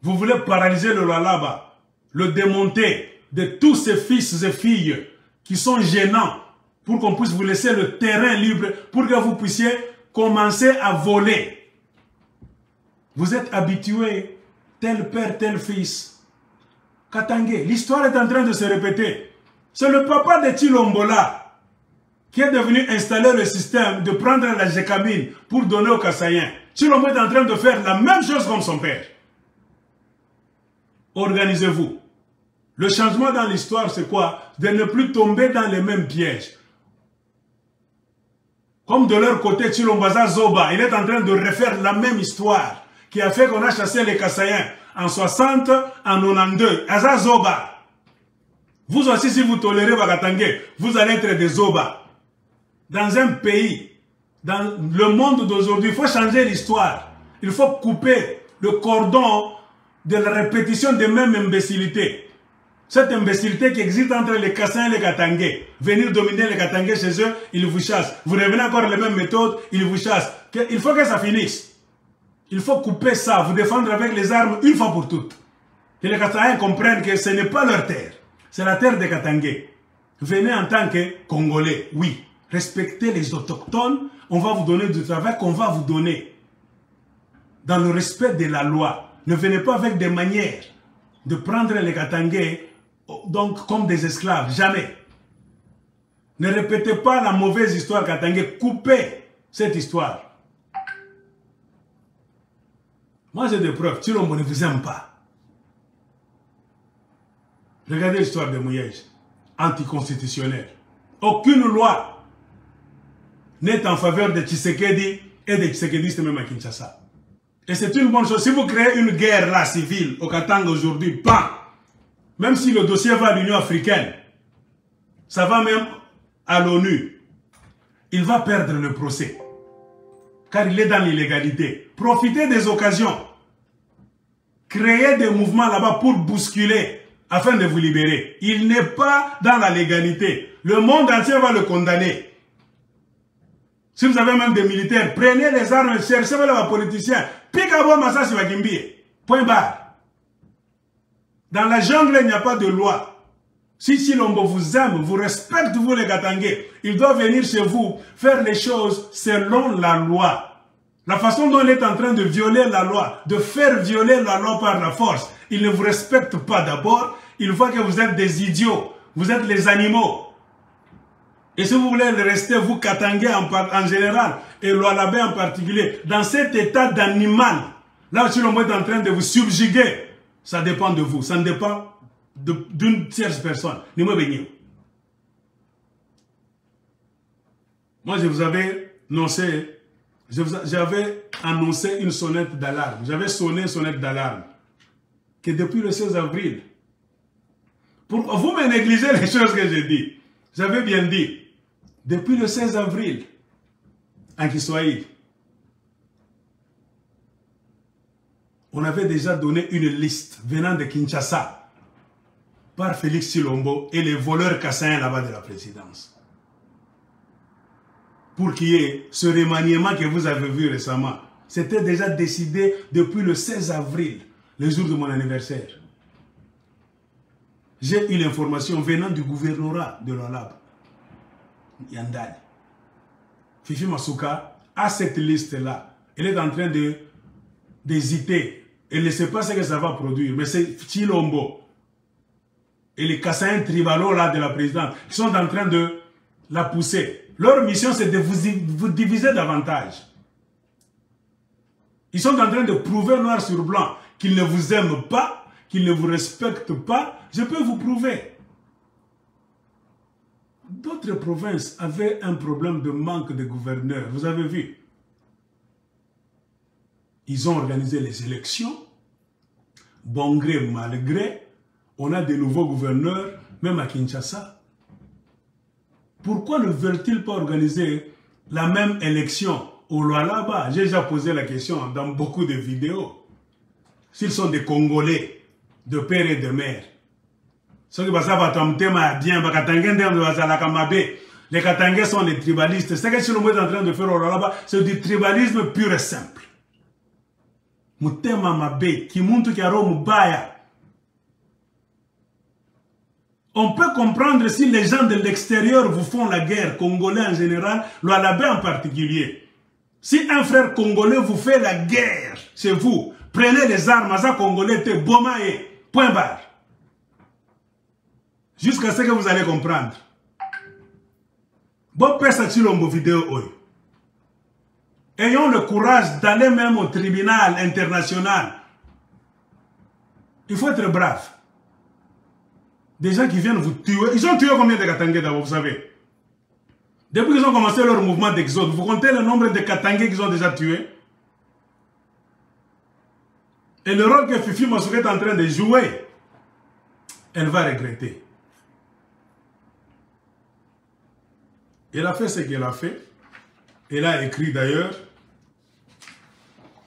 Vous voulez paralyser le Lualaba, le démonter de tous ces fils et filles qui sont gênants pour qu'on puisse vous laisser le terrain libre pour que vous puissiez commencer à voler. Vous êtes habitués, tel père, tel fils. Katangé, l'histoire est en train de se répéter. C'est le papa de Tshilombo-là qui est devenu installer le système de prendre la gécamine pour donner aux Kassaïens. Tshilombo est en train de faire la même chose comme son père. Organisez-vous. Le changement dans l'histoire, c'est quoi? De ne plus tomber dans les mêmes pièges. Comme de leur côté, Tshilombaza Zoba, il est en train de refaire la même histoire qui a fait qu'on a chassé les Kassaïens en 60, en 92. Aza Zoba. Vous aussi, si vous tolérez Bakatangé, vous allez être des Zoba. Dans un pays, dans le monde d'aujourd'hui, il faut changer l'histoire. Il faut couper le cordon de la répétition des mêmes imbécilités. Cette imbécilité qui existe entre les Kassans et les Katangés. Venir dominer les Katangés chez eux, ils vous chassent. Vous revenez encore les mêmes méthodes, ils vous chassent. Il faut que ça finisse. Il faut couper ça, vous défendre avec les armes une fois pour toutes. Que les Kassans comprennent que ce n'est pas leur terre. C'est la terre des Katangés. Venez en tant que Congolais, oui. Respectez les autochtones, on va vous donner du travail qu'on va vous donner. Dans le respect de la loi. Ne venez pas avec des manières de prendre les Katangais donc comme des esclaves. Jamais. Ne répétez pas la mauvaise histoire Katangais. Coupez cette histoire. Moi j'ai des preuves. Tshilombo ne vous aime pas. Regardez l'histoire de Mouyej. Anticonstitutionnelle. Aucune loi n'est en faveur de Tshisekedi et des Tshisekedistes même à Kinshasa. Et c'est une bonne chose. Si vous créez une guerre là, civile, au Katanga aujourd'hui, bam, même si le dossier va à l'Union africaine, ça va même à l'ONU, il va perdre le procès. Car il est dans l'illégalité. Profitez des occasions. Créez des mouvements là-bas pour bousculer, afin de vous libérer. Il n'est pas dans la légalité. Le monde entier va le condamner. Si vous avez même des militaires, prenez les armes, cherchez les politiciens. Pikabo Massasi Wakimbie. Point barre. Dans la jungle, il n'y a pas de loi. Si Tshilombo vous aime, vous respecte, vous les Katangais, il doit venir chez vous faire les choses selon la loi. La façon dont il est en train de violer la loi, de faire violer la loi par la force, il ne vous respecte pas d'abord. Il voit que vous êtes des idiots. Vous êtes les animaux. Et si vous voulez rester, vous Katangais en général, et Lualabé en particulier, dans cet état d'animal, là où Tshilombo est en train de vous subjuguer, ça dépend de vous. Ça ne dépend d'une tierce personne. Moi, je vous avais annoncé, j'avais annoncé une sonnette d'alarme. J'avais sonné une sonnette d'alarme. Que depuis le 16 avril, vous me négligez les choses que j'ai dit. J'avais bien dit. Depuis le 16 avril, en Kiswahili, on avait déjà donné une liste venant de Kinshasa par Félix Tshilombo et les voleurs kassaïens là-bas de la présidence. Pour qu'il y ait ce remaniement que vous avez vu récemment. C'était déjà décidé depuis le 16 avril, le jour de mon anniversaire. J'ai eu l'information venant du gouvernorat de Lualaba. Yandali. Fifi Masuka a cette liste-là. Elle est en train d'hésiter. Elle ne sait pas ce que ça va produire. Mais c'est Tshilombo et les Kassaïens tribalos là de la présidente qui sont en train de la pousser. Leur mission, c'est de vous diviser davantage. Ils sont en train de prouver noir sur blanc qu'ils ne vous aiment pas, qu'ils ne vous respectent pas. Je peux vous prouver. D'autres provinces avaient un problème de manque de gouverneurs. Vous avez vu. Ils ont organisé les élections. Bon gré, mal gré. On a de nouveaux gouverneurs, même à Kinshasa. Pourquoi ne veulent-ils pas organiser la même élection au Lualaba? J'ai déjà posé la question dans beaucoup de vidéos. S'ils sont des Congolais, de père et de mère. Les Katangais sont des tribalistes. Ce que Tshilombo est en train de faire au Lualaba, c'est du tribalisme pur et simple. Mutema mabe, kimuntu kiaro mubaya. On peut comprendre si les gens de l'extérieur vous font la guerre, Congolais en général, l'Alabé en particulier. Si un frère congolais vous fait la guerre chez vous, prenez les armes, ça Congolais te bomaye, point barre. Jusqu'à ce que vous allez comprendre. Bon, vos vidéos. Ayons le courage d'aller même au tribunal international. Il faut être brave. Des gens qui viennent vous tuer. Ils ont tué combien de Katangais d'abord, vous savez? Depuis qu'ils ont commencé leur mouvement d'exode, vous comptez le nombre de Katangais qu'ils ont déjà tués? Et le rôle que Fifi Masuka est en train de jouer, elle va regretter. Elle a fait ce qu'elle a fait. Elle a écrit d'ailleurs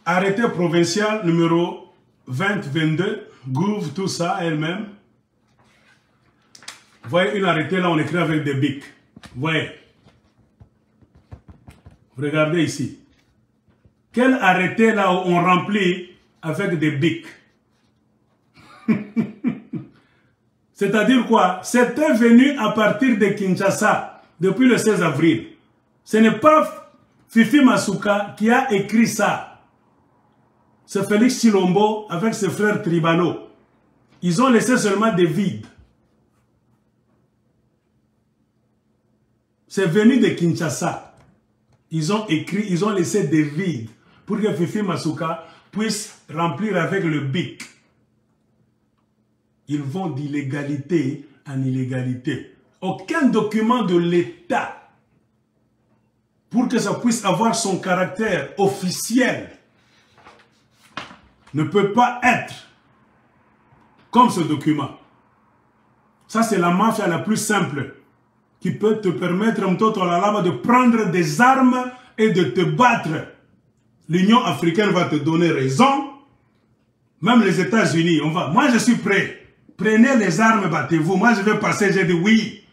arrêté provincial numéro 2022, Gouv, tout ça, elle-même. Vous voyez une arrêté là, on écrit avec des bics. Vous voyez. Regardez ici. Quel arrêté là où on remplit avec des bics? C'est-à-dire quoi? C'était venu à partir de Kinshasa depuis le 16 avril. Ce n'est pas Fifi Masuka qui a écrit ça. C'est Félix Chilombo avec ses frères tribalo. Ils ont laissé seulement des vides. C'est venu de Kinshasa. Ils ont écrit, ils ont laissé des vides pour que Fifi Masuka puisse remplir avec le bic. Ils vont d'illégalité en illégalité. Aucun document de l'État pour que ça puisse avoir son caractère officiel ne peut pas être comme ce document. Ça, c'est la mafia la plus simple qui peut te permettre de prendre des armes et de te battre. L'Union africaine va te donner raison. Même les États-Unis, on va. Moi, je suis prêt. Prenez les armes, battez-vous. Moi, je vais passer, j'ai dit oui.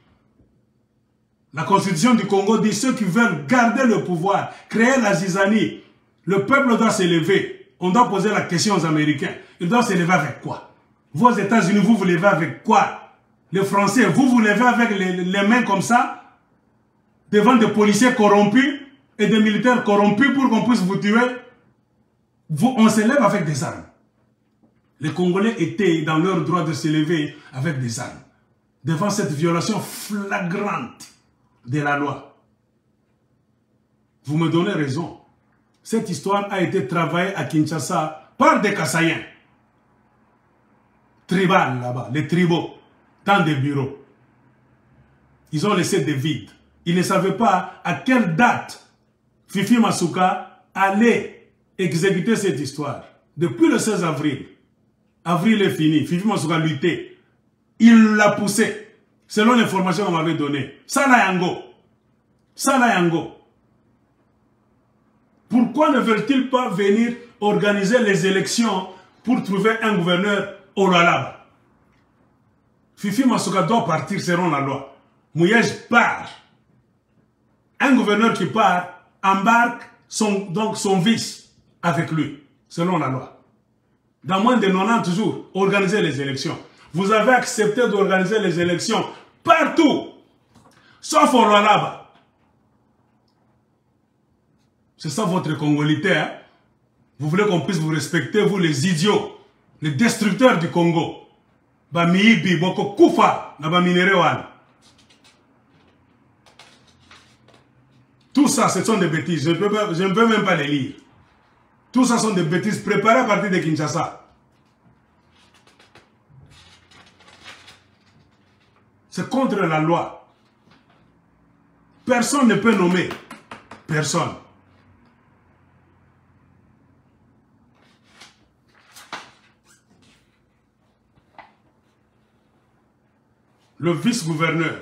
La constitution du Congo dit ceux qui veulent garder le pouvoir, créer la zizanie, le peuple doit s'élever. On doit poser la question aux Américains. Ils doivent s'élever avec quoi? Vous, aux États-Unis, vous vous levez avec quoi? Les Français, vous vous levez avec les mains comme ça, devant des policiers corrompus et des militaires corrompus pour qu'on puisse vous tuer. On s'élève avec des armes. Les Congolais étaient dans leur droit de s'élever avec des armes. Devant cette violation flagrante de la loi. Vous me donnez raison. Cette histoire a été travaillée à Kinshasa par des Kassaïens. Tribal là-bas, les tribaux, dans des bureaux. Ils ont laissé des vides. Ils ne savaient pas à quelle date Fifi Masuka allait exécuter cette histoire. Depuis le 16 avril. Avril est fini. Fifi Masuka luttait. Il l'a poussé. Selon l'information qu'on m'avait donnée. Sala Yango. Sala Yango. Pourquoi ne veulent-ils pas venir organiser les élections pour trouver un gouverneur au Lualaba? Fifi Masuka doit partir selon la loi. Mouyej part. Un gouverneur qui part embarque son vice avec lui, selon la loi. Dans moins de 90 jours, organiser les élections. Vous avez accepté d'organiser les élections partout, sauf au Lualaba. C'est ça votre congolité. Hein? Vous voulez qu'on puisse vous respecter, vous les idiots, les destructeurs du Congo. Bamiibi, boko kufa, na baminere wana. Tout ça, ce sont des bêtises. Je ne peux même pas les lire. Tout ça sont des bêtises préparées à partir de Kinshasa. C'est contre la loi. Personne ne peut nommer. Personne. Le vice-gouverneur.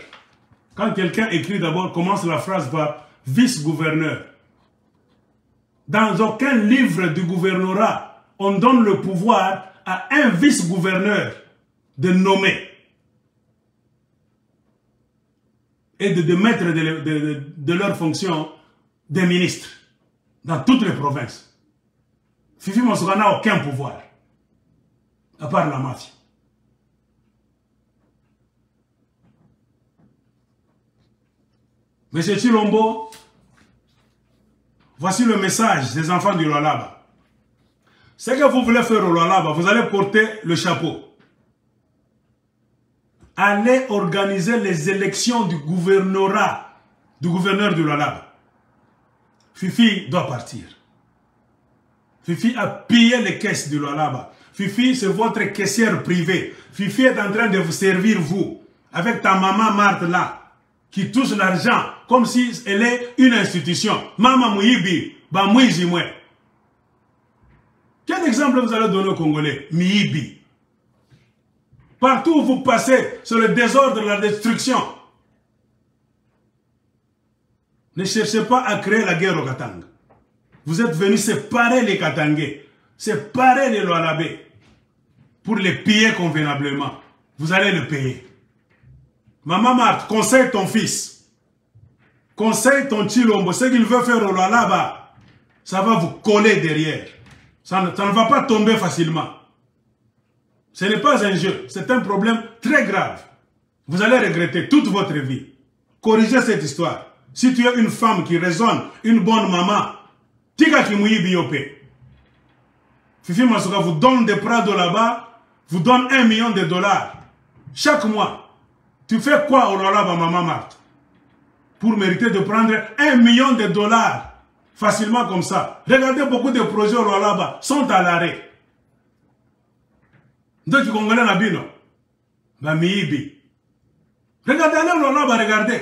Quand quelqu'un écrit d'abord, commence la phrase par vice-gouverneur. Dans aucun livre du gouvernorat, on donne le pouvoir à un vice-gouverneur de nommer et de mettre de leur fonction des ministres dans toutes les provinces. Fifi Masuka n'a aucun pouvoir, à part la mafia. Monsieur Chilombo, voici le message des enfants du Lualaba. Ce que vous voulez faire au Lualaba, vous allez porter le chapeau. Allez organiser les élections du gouvernorat, du gouverneur du Lualaba. Fifi doit partir. Fifi a pillé les caisses du Lualaba. Fifi, c'est votre caissière privée. Fifi est en train de vous servir, vous, avec ta maman Marthe là, qui touche l'argent comme si elle est une institution. Maman Mouibi, ba Mouizi Moué. Quel exemple vous allez donner aux Congolais? Miibi. Partout où vous passez, c'est le désordre, la destruction. Ne cherchez pas à créer la guerre au Katanga. Vous êtes venus séparer les Katangais, séparer les Lualabais, pour les piller convenablement. Vous allez le payer. Maman Marthe, conseille ton fils. Conseille ton Chilombo. Ce qu'il veut faire au Lualaba, ça va vous coller derrière. Ça ne va pas tomber facilement. Ce n'est pas un jeu, c'est un problème très grave. Vous allez regretter toute votre vie. Corrigez cette histoire. Si tu es une femme qui raisonne, une bonne maman, Tika Kimouyi Biopé. Fifi Masuka vous donne des Prado là-bas, vous donne $1 million chaque mois. Tu fais quoi au Lualaba, maman Marthe? Pour mériter de prendre $1 million facilement comme ça. Regardez, beaucoup de projets au Lualaba sont à l'arrêt. Donc, tu Congolais Nabino. Miibi. Regardez, allez au Lualaba, regardez.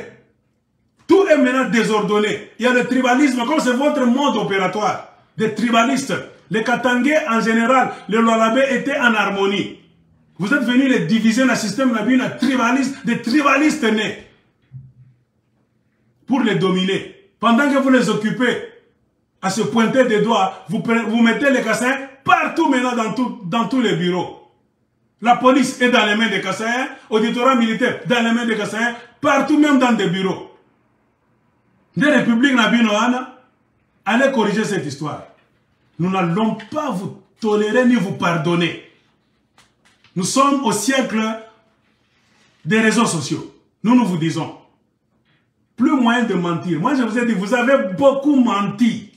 Tout est maintenant désordonné. Il y a le tribalisme, comme c'est votre mode opératoire. Des tribalistes. Les Katangais en général, les Lualabais étaient en harmonie. Vous êtes venus les diviser dans le système Nabino tribaliste, des tribalistes nés. Pour les dominer. Pendant que vous les occupez à se pointer des doigts, vous mettez les Kassaïens partout maintenant dans tous les bureaux. La police est dans les mains des Kassaïens, auditorat militaire dans les mains des Kassaïens, partout même dans des bureaux. Des républiques Nabinoana, allez corriger cette histoire. Nous n'allons pas vous tolérer ni vous pardonner. Nous sommes au siècle des réseaux sociaux. Nous vous disons, plus moyen de mentir. Moi je vous ai dit, vous avez beaucoup menti.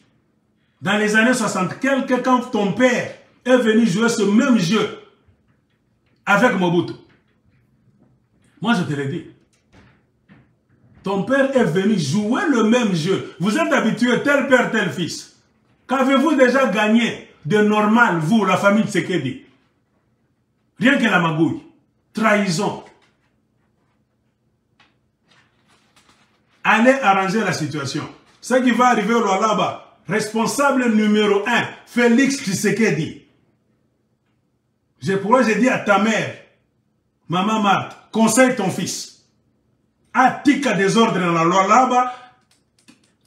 Dans les années 60, quand ton père est venu jouer ce même jeu avec Mobutu. Moi je te l'ai dit. Ton père est venu jouer le même jeu. Vous êtes habitué, tel père, tel fils. Qu'avez-vous déjà gagné de normal, vous, la famille de Tshisekedi? Rien que la magouille. Trahison. Allez arranger la situation. Ce qui va arriver au Lualaba, responsable numéro 1, Félix Tshisekedi. Pourquoi j'ai dit à ta mère, maman Marthe, conseille ton fils. Attika des ordres dans la Lualaba,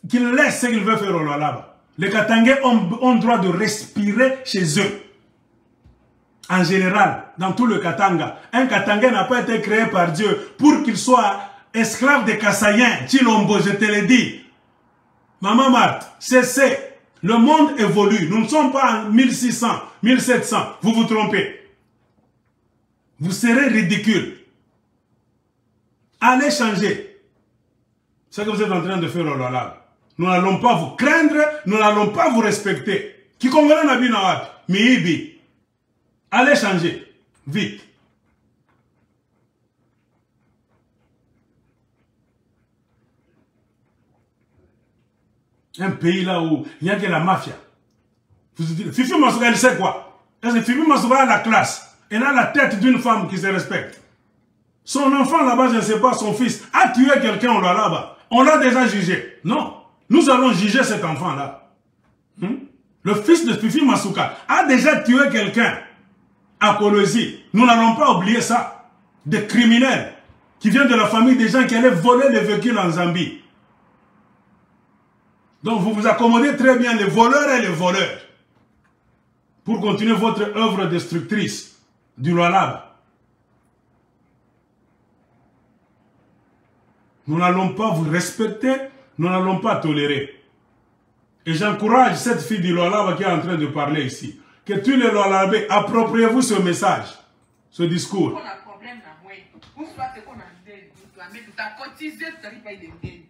qu'il laisse ce qu'il veut faire au Lualaba. Les Katangais ont droit de respirer chez eux. En général, dans tout le Katanga, un Katangais n'a pas été créé par Dieu pour qu'il soit esclave des Kassaïens. Chilombo, je te l'ai dit. Maman Marthe, cessez. Le monde évolue. Nous ne sommes pas en 1600, 1700. Vous vous trompez. Vous serez ridicule. Allez changer. Ce que vous êtes en train de faire au Lualaba. Nous n'allons pas vous craindre, nous n'allons pas vous respecter. Qui Congolais n'a pas Miibi. Allez changer. Vite. Un pays là où il n'y a que la mafia. Fifi Masuka, elle sait quoi? Parce que Fifi Masuka a la classe. Elle a la tête d'une femme qui se respecte. Son enfant là-bas, je ne sais pas, son fils, a tué quelqu'un au Lualaba. On l'a déjà jugé. Non. Nous allons juger cet enfant-là. Le fils de Fifi Masuka a déjà tué quelqu'un à Kolosi. Nous n'allons pas oublier ça. Des criminels qui viennent de la famille des gens qui allaient voler les véhicules en Zambie. Donc vous vous accommodez très bien les voleurs et les voleurs pour continuer votre œuvre destructrice du Lualaba. Nous n'allons pas vous respecter, nous n'allons pas tolérer. Et j'encourage cette fille du Lualaba qui est en train de parler ici. Que tous les Lualabais, appropriez-vous ce message, ce discours. On a un problème là, oui. Pour soit ce qu'on a dit, tu as cotisé, tu n'arrives pas à y donner.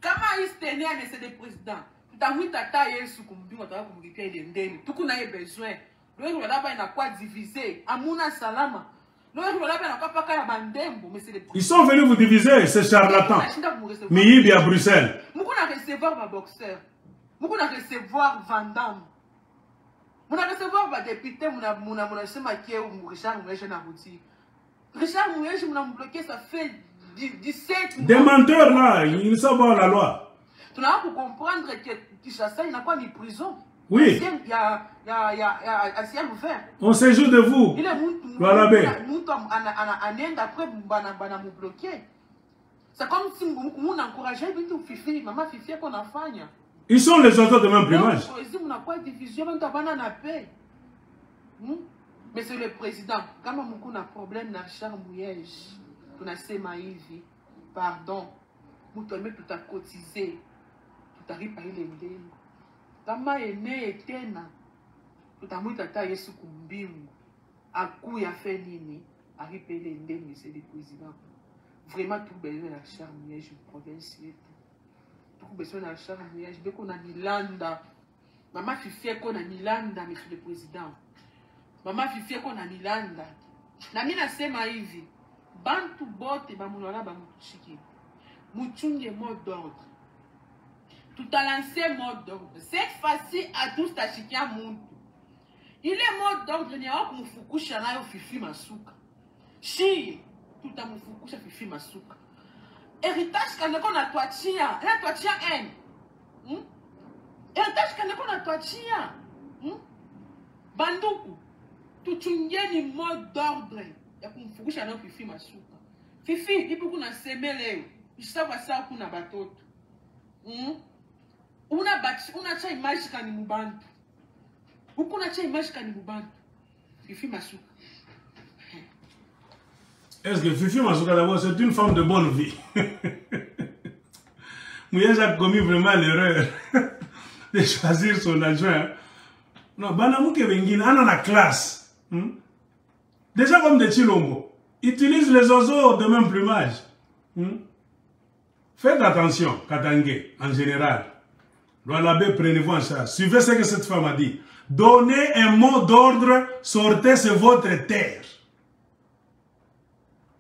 Comment il se tenait à monsieur le président? Tu as mis ta taille et succombi, tu as mis ta taille. Tout qu'on a besoin. Le Lualaba, il n'a pas divisé. Amouna Salama. Ils sont venus vous diviser, ces charlatans. Miyibi à Bruxelles. Je vais recevoir ma boxeur. Je vais recevoir Van Damme. Je vais recevoir ma député. Richard Mouye, je m'ai bloqué, ça fait 17 mois. Des menteurs là, ils ne savent pas la loi. Tu n'as pas comprendre que Kinshasa, il n'a pas de prison. Oui. Il y a un ciel ouvert. On s'éjoue de vous. Il est après, on bloqué. C'est comme si on encourageait Fifi, maman Fifi qu'on a fait. Ils sont les auteurs de même plumage. On n'a pas de division, on a la paix. Monsieur le Président, quand on a un problème dans Richard Mouye, on a ces maïvi, pardon, nous te mettons tout à cotiser, tout à réparer les dés. Kama ene etena tutamuita ta Yesu kumbingu aku ya fait nini aripele ndenge monsieur le président vraiment tout besoin la charmiège province tout besoin la charmiège beko na Milanda mama Fifi ko na Milanda monsieur le président mama Fifi ko na Milanda na mina sema hivi bantu bote ba mulala ba mutushiki muchunge mot d'ordre. Tout a lancé mot d'ordre. Cette fois-ci, à tous ta chikia muntu. Il est mot d'ordre, il y a un mufukusha na yo fifi masuka. Chi, tout a mufukusha fifi masuka. Héritage kaneko na toachia, la toachia en. Héritage kaneko na toachia. Banduku, tout chungeni mot d'ordre. Ya kumufukusha na yo fifi masuka. Fifi, ipu kuna semele, isawa sa kuna batoto. Una cha image kani mubantu. Ukuna cha image kani mubantu. Fifi Masuka. Est-ce que Fifi Masuka d'abord c'est une femme de bonne vie? Mouya a commis vraiment l'erreur de choisir son adjoint. Non, Banamouke Bengine, on a la classe. Déjà comme des Chilombo, utilisent les oiseaux de même plumage. Faites attention, Katangé, en général. Lualabé, prenez-vous en charge. Suivez ce que cette femme a dit. Donnez un mot d'ordre, sortez sur votre terre.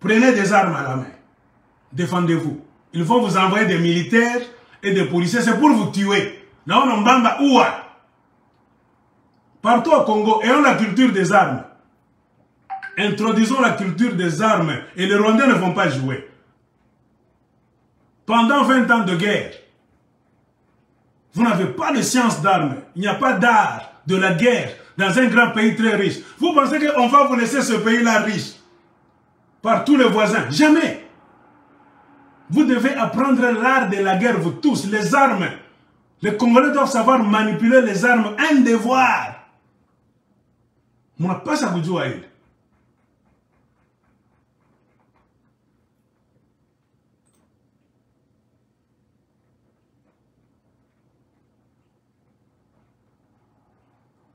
Prenez des armes à la main. Défendez-vous. Il faut vous envoyer des militaires et des policiers. C'est pour vous tuer. Là, on bamba oua. Partout au Congo, ayons la culture des armes. Introduisons la culture des armes. Et les Rwandais ne vont pas jouer. Pendant 20 ans de guerre, vous n'avez pas de science d'armes. Il n'y a pas d'art de la guerre dans un grand pays très riche. Vous pensez qu'on va vous laisser ce pays-là riche par tous les voisins? Jamais. Vous devez apprendre l'art de la guerre, vous tous, les armes. Les Congolais doivent savoir manipuler les armes. Un devoir. On n'a pas ça à vous.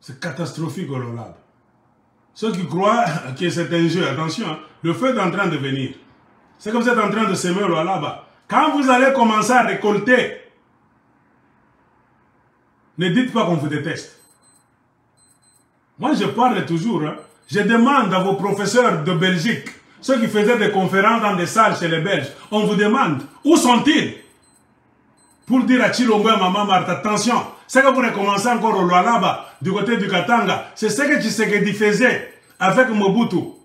C'est catastrophique au Lualaba. Ceux qui croient que c'est un jeu, attention, hein, le feu est en train de venir. C'est comme vous êtes en train de semer au Lualaba. Quand vous allez commencer à récolter, ne dites pas qu'on vous déteste. Moi, je parle toujours. Hein, je demande à vos professeurs de Belgique, ceux qui faisaient des conférences dans des salles chez les Belges, on vous demande, où sont-ils? Pour dire à Chilombo et Maman Martha, attention, c'est que vous recommencez encore au Lualaba, du côté du Katanga. C'est ce que Tshisekedi faisait avec Mobutu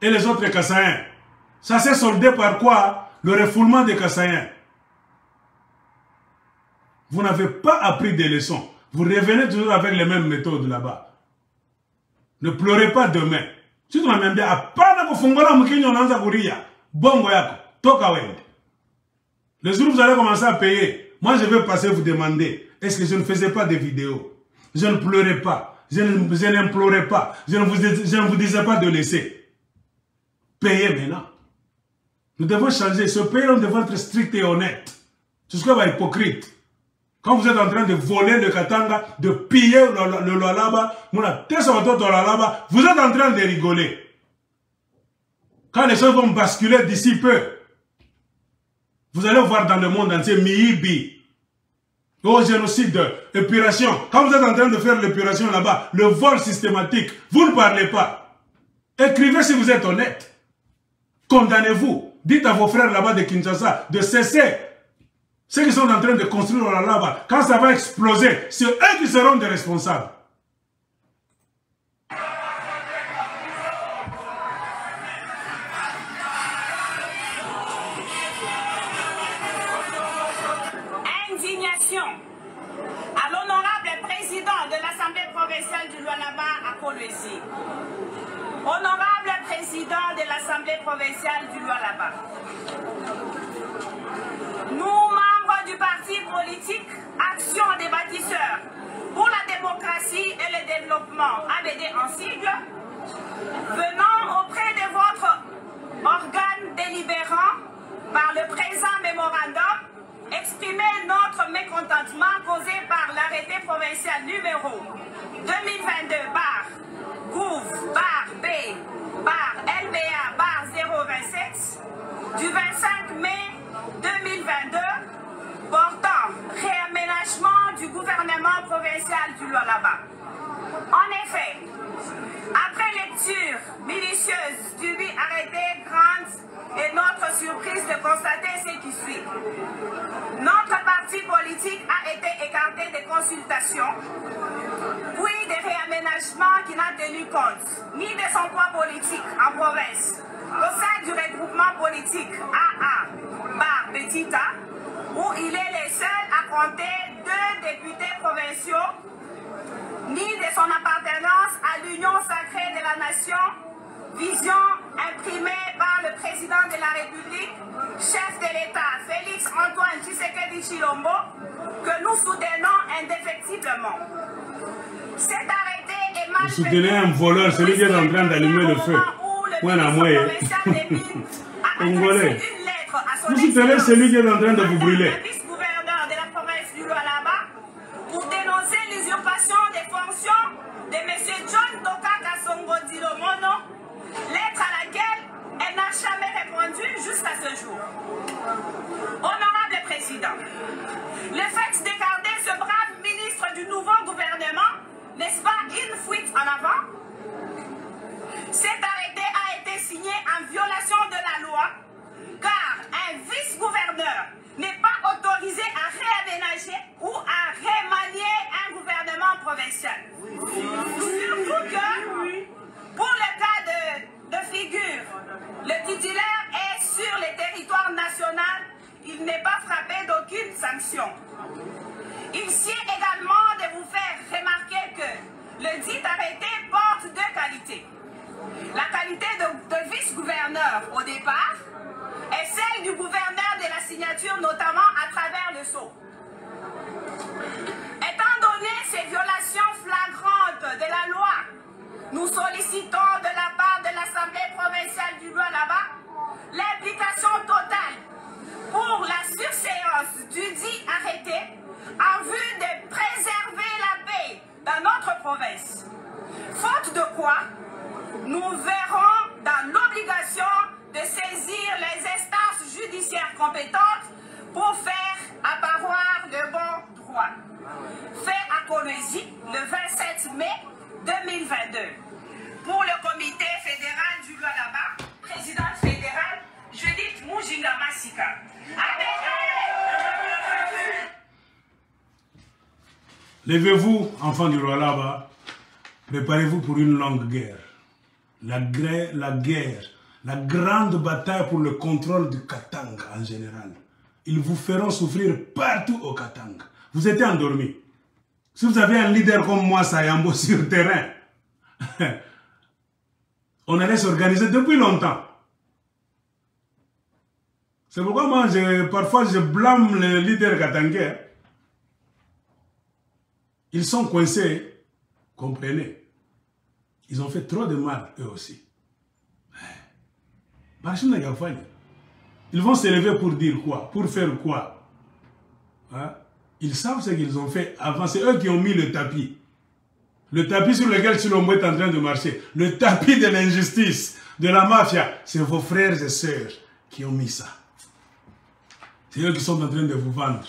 et les autres Kassaïens. Ça s'est soldé par quoi? Le refoulement des Kassaïens. Vous n'avez pas appris des leçons. Vous revenez toujours avec les mêmes méthodes là-bas. Ne pleurez pas demain. Si tu m'as même dit, le jour où vous allez commencer à payer, moi je vais passer vous demander. Est-ce que je ne faisais pas des vidéos? Je ne pleurais pas. Je n'implorais pas. Je ne vous disais pas de laisser. Payez maintenant. Nous devons changer. Ce pays, on devrait être strict et honnête. C'est ce qu'on va hypocrite. Quand vous êtes en train de voler le Katanga, de piller le Lualaba, vous êtes en train de rigoler. Quand les choses vont basculer d'ici peu, vous allez voir dans le monde entier, Miibi, au génocide, épuration. Quand vous êtes en train de faire l'épuration là-bas, le vol systématique, vous ne parlez pas. Écrivez si vous êtes honnête. Condamnez-vous. Dites à vos frères là-bas de Kinshasa de cesser. Ceux qui sont en train de construire là-bas, quand ça va exploser, c'est eux qui seront des responsables. Indignation à l'honorable président de l'Assemblée provinciale du Lualaba à Kolwezi. Honorable président de l'Assemblée provinciale du Lualaba. Nous, membres du parti politique Action des bâtisseurs pour la démocratie et le développement, ABD en sigle, venons auprès de votre organe délibérant par le présent mémorandum exprimer notre mécontentement causé par l'arrêté provincial numéro 2022 bar GOUV bar B bar LBA bar 027 du 25 mai 2022 portant réaménagement du gouvernement provincial du Lualaba. En effet, après lecture milicieuse du dit arrêté grande et notre surprise de constater ce qui suit. Notre parti politique a été écarté des consultations, puis des réaménagements qui n'a tenu compte ni de son poids politique en province, au sein du regroupement politique AA bar Betita, où il est le seul à compter 2 députés provinciaux, ni de son appartenance à l'Union sacrée de la nation, vision imprimée par le président de la République, chef de l'État, Félix Antoine Tshisekedi Tshilombo, que nous soutenons indéfectiblement. Cet arrêté est mal. Vous soutenez un voleur, celui qui est en train d'allumer le feu. Congolais. Vous soutenez celui qui est en train de vous brûler. Vice-gouverneur de la province du Lualaba pour dénoncer l'usurpation des fonctions de M. John Tokaka Songo Dilomono, lettre à laquelle elle n'a jamais répondu jusqu'à ce jour. Honorable Président, le fait d'écarter ce brave ministre du nouveau gouvernement, n'est-ce pas une fuite en avant? Cet arrêté a été signé en violation de la loi, car un vice-gouverneur n'est pas autorisé à réaménager ou à remanier un gouvernement provincial. Surtout que, pour le cas de figure, le titulaire est sur le territoire national, il n'est pas frappé d'aucune sanction. Il sied également de vous faire remarquer que le dit arrêté porte 2 qualités. La qualité de vice-gouverneur au départ et celle du gouverneur de la signature, notamment à travers le sceau. Étant donné ces violations flagrantes de la loi, nous sollicitons de la part de l'Assemblée provinciale du Lualaba l'implication totale pour la surséance du dit arrêté en vue de préserver la paix dans notre province. Faute de quoi, nous verrons dans l'obligation de saisir les instances judiciaires compétentes pour faire apparaître le bon droit. Fait à Kolwezi le 27 mai 2022. Pour le comité fédéral du Lualaba, présidente fédérale Judith Mujinga Masika. Levez-vous, enfants du Lualaba, préparez-vous pour une longue guerre. La guerre, la grande bataille pour le contrôle du Katanga en général. Ils vous feront souffrir partout au Katanga. Vous étiez endormis. Si vous avez un leader comme moi, Sayambo, sur le terrain, on allait s'organiser depuis longtemps. C'est pourquoi moi, parfois, je blâme les leaders katangais. Ils sont coincés, comprenez. Ils ont fait trop de mal, eux aussi. Ils vont s'élever pour dire quoi? Pour faire quoi? Hein? Ils savent ce qu'ils ont fait avant. C'est eux qui ont mis le tapis. Le tapis sur lequel Chilombo est en train de marcher. Le tapis de l'injustice, de la mafia. C'est vos frères et sœurs qui ont mis ça. C'est eux qui sont en train de vous vendre.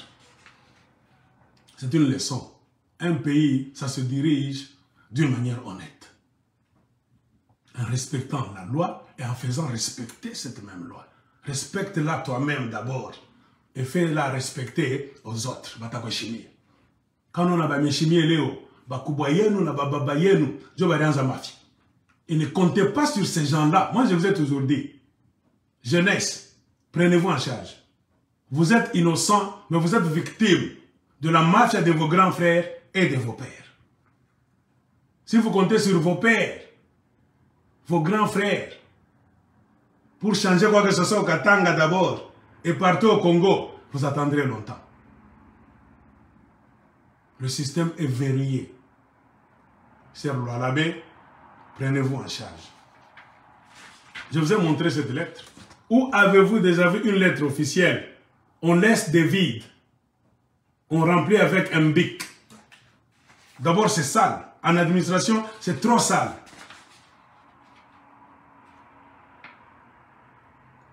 C'est une leçon. Un pays, ça se dirige d'une manière honnête. En respectant la loi et en faisant respecter cette même loi. Respecte-la toi-même d'abord. Et fais-la respecter aux autres. Quand on a mis chimie Léo, et ne comptez pas sur ces gens-là. Moi, je vous ai toujours dit, jeunesse, prenez-vous en charge. Vous êtes innocent, mais vous êtes victime de la mafia de vos grands frères et de vos pères. Si vous comptez sur vos pères, vos grands frères, pour changer quoi que ce soit au Katanga d'abord, et partout au Congo, vous attendrez longtemps. Le système est verrouillé. Cher Loualabé, prenez-vous en charge. Je vous ai montré cette lettre. Où avez-vous déjà vu une lettre officielle? On laisse des vides. On remplit avec un bic. D'abord, c'est sale. En administration, c'est trop sale.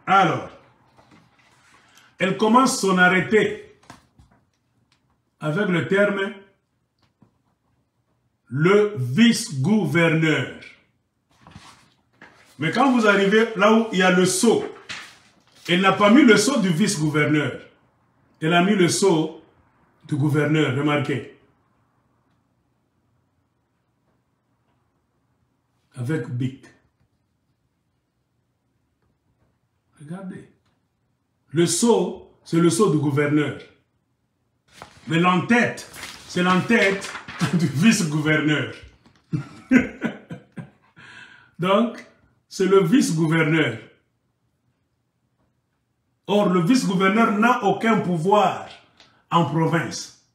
Alors, elle commence son arrêté avec le terme « le vice-gouverneur ». Mais quand vous arrivez là où il y a le sceau, elle n'a pas mis le sceau du vice-gouverneur. Elle a mis le sceau du gouverneur, remarquez. Avec bic. Regardez. Le sceau, c'est le sceau du gouverneur. Mais l'entête, c'est l'entête du vice-gouverneur. Donc, c'est le vice-gouverneur. Or, le vice-gouverneur n'a aucun pouvoir en province.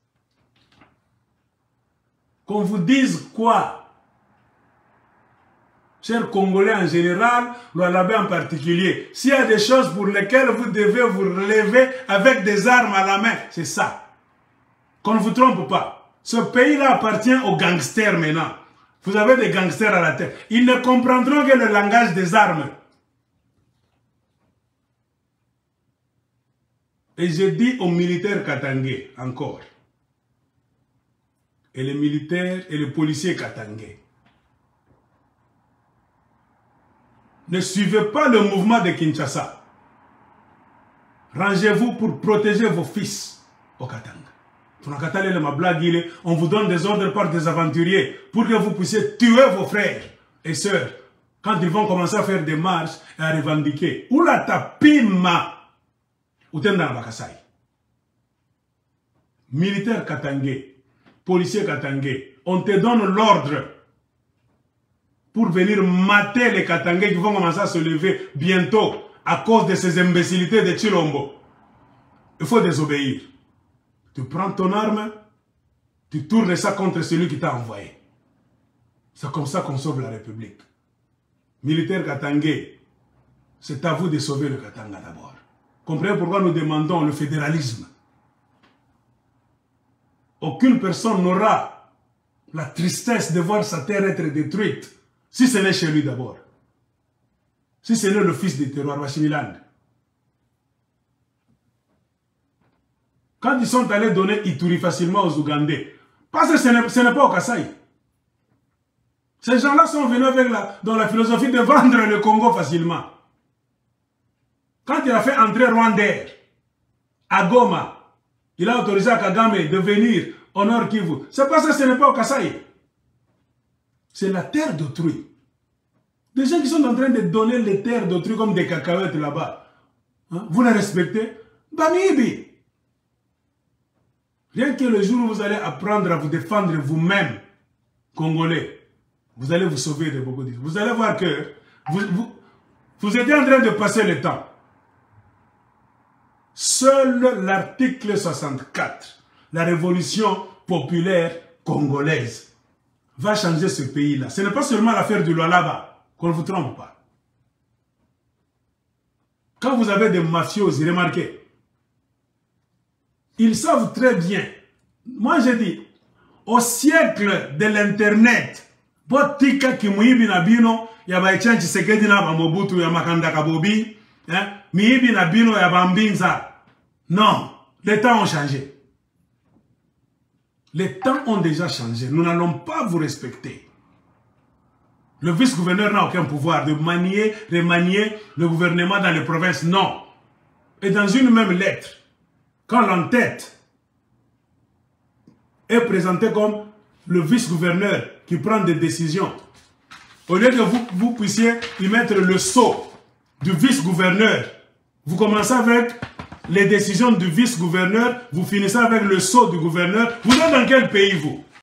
Qu'on vous dise quoi? Chers Congolais en général, Loualabé en particulier, s'il y a des choses pour lesquelles vous devez vous relever avec des armes à la main, c'est ça. Qu'on ne vous trompe pas. Ce pays-là appartient aux gangsters maintenant. Vous avez des gangsters à la tête. Ils ne comprendront que le langage des armes. Et je dis aux militaires katangais, encore, et les militaires et les policiers katangais, ne suivez pas le mouvement de Kinshasa. Rangez-vous pour protéger vos fils au Katanga. On vous donne des ordres par des aventuriers pour que vous puissiez tuer vos frères et sœurs quand ils vont commencer à faire des marches et à revendiquer. Ou la tapima. Militaire katangais, policier katangais, on te donne l'ordre pour venir mater les Katangais qui vont commencer à se lever bientôt à cause de ces imbécilités de Chilombo. Il faut désobéir. Tu prends ton arme, tu tournes ça contre celui qui t'a envoyé. C'est comme ça qu'on sauve la République. Militaire katangais, c'est à vous de sauver le Katanga d'abord. Comprenez pourquoi nous demandons le fédéralisme. Aucune personne n'aura la tristesse de voir sa terre être détruite si ce n'est chez lui d'abord. Si ce n'est le fils du terroir, Wachimiland. Quand ils sont allés donner Ituri facilement aux Ougandais, parce que ce n'est pas au Kasaï. Ces gens-là sont venus avec dans la philosophie de vendre le Congo facilement. Quand il a fait entrer Rwandair à Goma, il a autorisé à Kagame de venir au Nord Kivu. C'est parce que ce n'est pas au Kasaï. C'est la terre d'autrui. Des gens qui sont en train de donner les terres d'autrui comme des cacahuètes là-bas. Hein? Vous les respectez? Bamibi. Rien que le jour où vous allez apprendre à vous défendre vous-même, Congolais, vous allez vous sauver de beaucoup de choses. Vous allez voir que vous étiez en train de passer le temps. Seul l'article 64, la révolution populaire congolaise, va changer ce pays-là. Ce n'est pas seulement l'affaire du Lualaba, qu'on ne vous trompe pas. Quand vous avez des mafiosi, remarquez, ils savent très bien moi je dis, au siècle de l'internet, botika kimuibi na bino, ya ba Etienne Tshisekedi na ba Mobutu ya Makanda Kabobi, miibi na bino ya ba Mbinza. Non, les temps ont changé. Les temps ont déjà changé. Nous n'allons pas vous respecter. Le vice-gouverneur n'a aucun pouvoir de manier, remanier le gouvernement dans les provinces. Non. Et dans une même lettre, quand l'entête est présenté comme le vice-gouverneur qui prend des décisions, au lieu que vous puissiez y mettre le sceau du vice-gouverneur, vous commencez avec les décisions du vice-gouverneur, vous finissez avec le sceau du gouverneur. Vous êtes dans quel pays, vous?